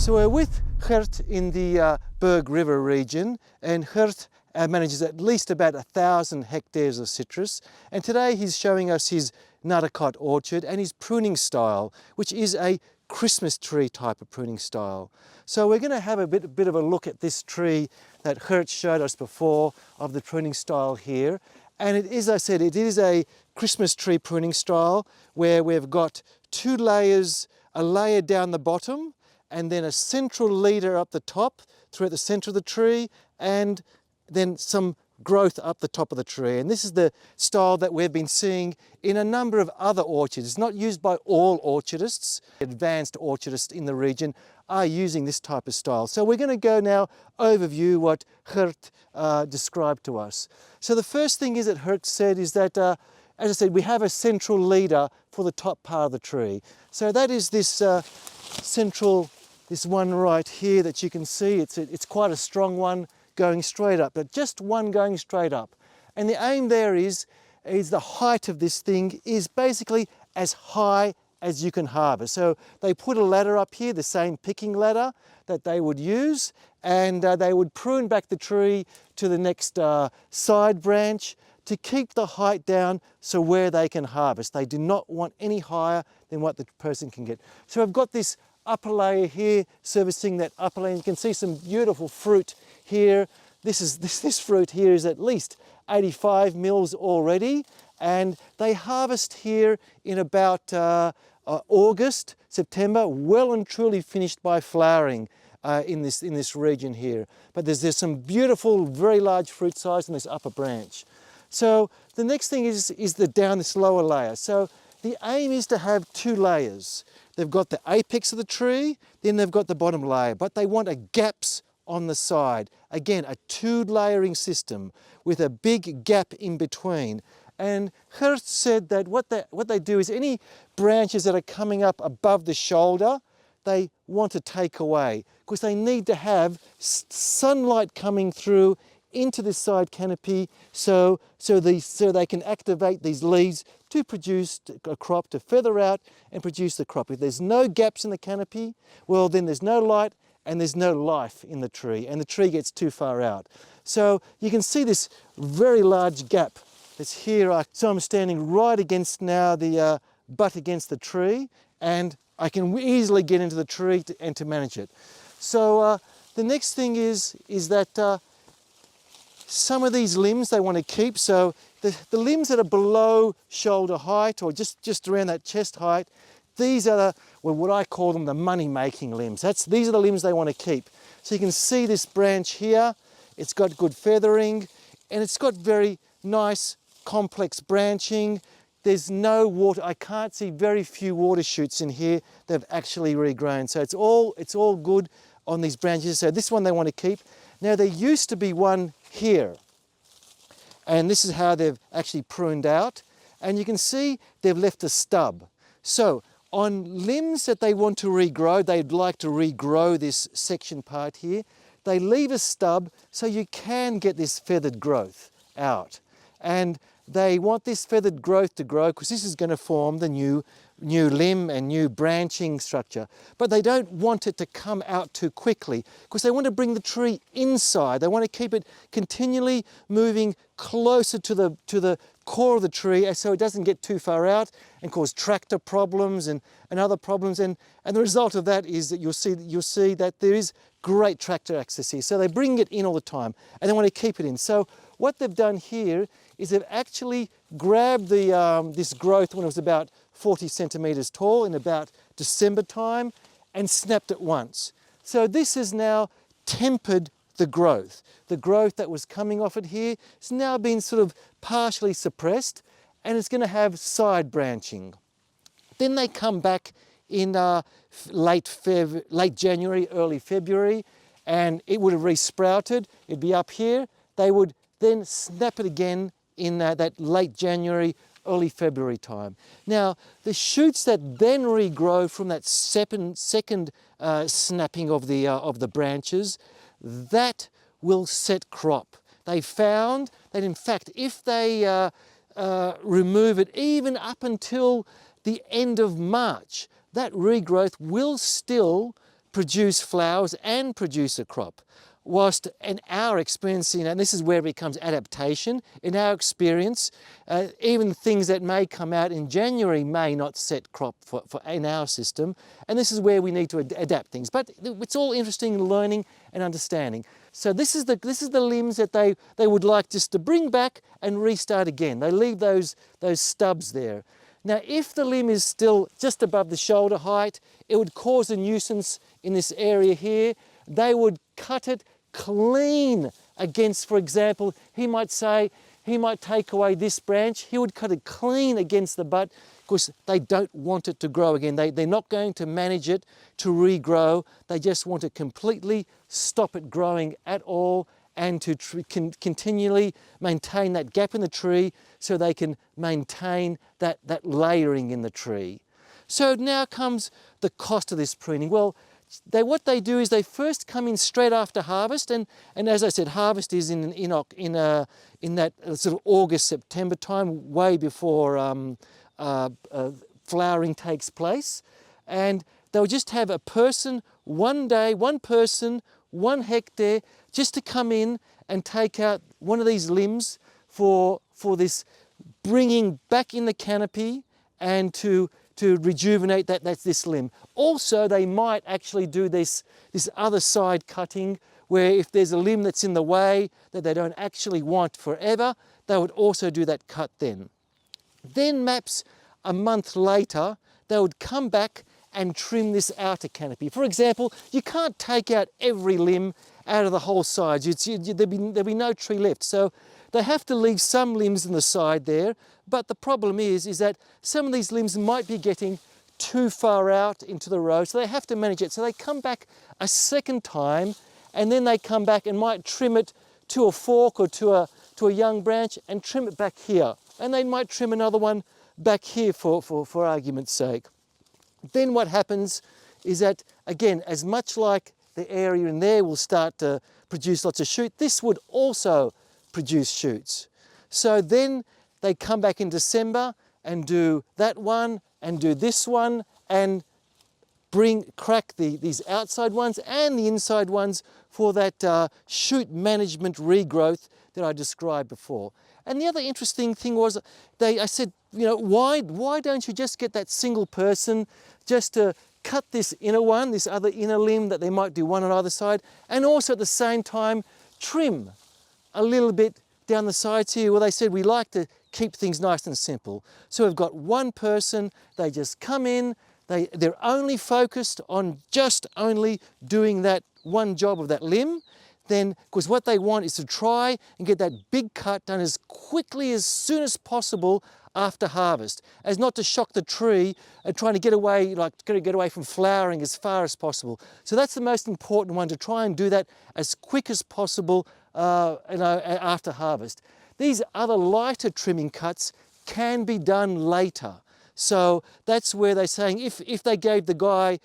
So we're with Gert in the Berg River region, and Gert manages at least about 1,000 hectares of citrus, and today he's showing us his W.Murcott orchard and his pruning style, which is a Christmas tree type of pruning style. So we're going to have a bit of a look at this tree that Gert showed us before of the pruning style here. And it is, as I said, it is a Christmas tree pruning style where we've got two layers, a layer down the bottom and then a central leader up the top throughout the center of the tree, and then some growth up the top of the tree. And this is the style that we've been seeing in a number of other orchards. It's not used by all orchardists. Advanced orchardists in the region are using this type of style. So we're going to go now overview what Gert described to us. So the first thing is that Gert said is that, as I said, we have a central leader for the top part of the tree. So that is this this one right here that you can see. It's quite a strong one going straight up, but just one going straight up. And the aim there is the height of this thing is basically as high as you can harvest. So they put a ladder up here, the same picking ladder that they would use, and they would prune back the tree to the next side branch to keep the height down so where they can harvest. They do not want any higher than what the person can get. So I've got this upper layer here servicing that upper layer. You can see some beautiful fruit here. This fruit here is at least 85 mils already, and they harvest here in about August, September, well and truly finished by flowering in this region here. But there's some beautiful, very large fruit size in this upper branch. So the next thing is down this lower layer. So the aim is to have two layers. They've got the apex of the tree, then they've got the bottom layer, but they want gaps on the side. Again, a two layering system with a big gap in between. And Gert said that what they do is any branches that are coming up above the shoulder, they want to take away because they need to have sunlight coming through into this side canopy so they can activate these leaves to produce a crop, to feather out and produce the crop. If there's no gaps in the canopy, well then there's no light and there's no life in the tree, and the tree gets too far out. So you can see this very large gap that's here. So I'm standing right against now the butt against the tree, and I can easily get into the tree and to manage it. So the next thing is that some of these limbs they want to keep. So the limbs that are below shoulder height or just around that chest height, these are what I call them the money-making limbs. These are the limbs they want to keep. So you can see this branch here. It's got good feathering and it's got very nice complex branching. There's no water. I can't see very few water shoots in here that have actually regrown. So it's all good on these branches. So this one they want to keep. Now there used to be one here, and this is how they've actually pruned out, and you can see they've left a stub. So on limbs that they want to regrow, they'd like to regrow this section part here, they leave a stub so you can get this feathered growth out. And they want this feathered growth to grow because this is going to form the new limb and new branching structure. But they don't want it to come out too quickly because they want to bring the tree inside. They want to keep it continually moving closer to the core of the tree so it doesn't get too far out and cause tractor problems and other problems. And the result of that is that you'll see that there is great tractor access here. So they bring it in all the time and they want to keep it in. So what they've done here is they've actually grabbed this growth when it was about 40 centimetres tall in about December time and snapped it once. So this has now tempered the growth. The growth that was coming off it here has now been sort of partially suppressed and it's going to have side branching. Then they come back in late January, early February, and it would have resprouted. It'd be up here. They would then snap it again in that late January, early February time. Now, the shoots that then regrow from that second snapping of the branches, that will set crop. They found that in fact, if they remove it even up until the end of March, that regrowth will still produce flowers and produce a crop. Whilst in our experience, and this is where it becomes adaptation, in our experience, even things that may come out in January may not set crop in our system, and this is where we need to adapt things. But it's all interesting learning and understanding. So this is the limbs that they would like just to bring back and restart again. They leave those stubs there. Now, if the limb is still just above the shoulder height, it would cause a nuisance in this area here. They would cut it clean against, for example, he might take away this branch, he would cut it clean against the butt because they don't want it to grow again. They're not going to manage it to regrow. They just want to completely stop it growing at all and to continually maintain that gap in the tree so they can maintain that layering in the tree. So now comes the cost of this pruning. Well, what they do is they first come in straight after harvest, and as I said, harvest is in that sort of August, September time, way before flowering takes place. And they'll just have a person, one person, 1 hectare, just to come in and take out one of these limbs for this bringing back in the canopy and to rejuvenate this limb. Also, they might actually do this other side cutting where if there's a limb that's in the way that they don't actually want forever, they would also do that cut then. Then perhaps a month later, they would come back and trim this outer canopy. For example, you can't take out every limb out of the whole side. There'd be no tree left. So they have to leave some limbs in the side there, but the problem is that some of these limbs might be getting too far out into the row, so they have to manage it. So they come back a second time, and then they come back and might trim it to a fork or to a young branch and trim it back here. And they might trim another one back here for argument's sake. Then what happens is that, again, as much like the area in there will start to produce lots of shoots, this would also produce shoots. So then they come back in December and do that one and do this one and crack these outside ones and the inside ones for that shoot management regrowth that I described before. And the other interesting thing was, I said, why don't you just get that single person just to cut this inner one, this other inner limb that they might do one on either side, and also at the same time trim a little bit down the sides here. Well, they said we like to keep things nice and simple. So we've got one person, they just come in, they're only focused on just only doing that one job of that limb. Then, because what they want is to try and get that big cut done as quickly as soon as possible after harvest, as not to shock the tree and trying to get away from flowering as far as possible. So that's the most important one, to try and do that as quick as possible after harvest. These other lighter trimming cuts can be done later. So that's where they're saying if they gave the guy,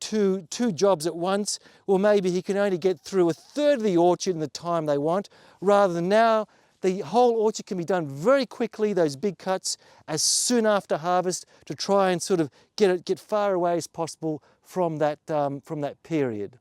two jobs at once, well, maybe he can only get through a third of the orchard in the time they want, rather than now the whole orchard can be done very quickly, those big cuts, as soon after harvest, to try and sort of get far away as possible from that period.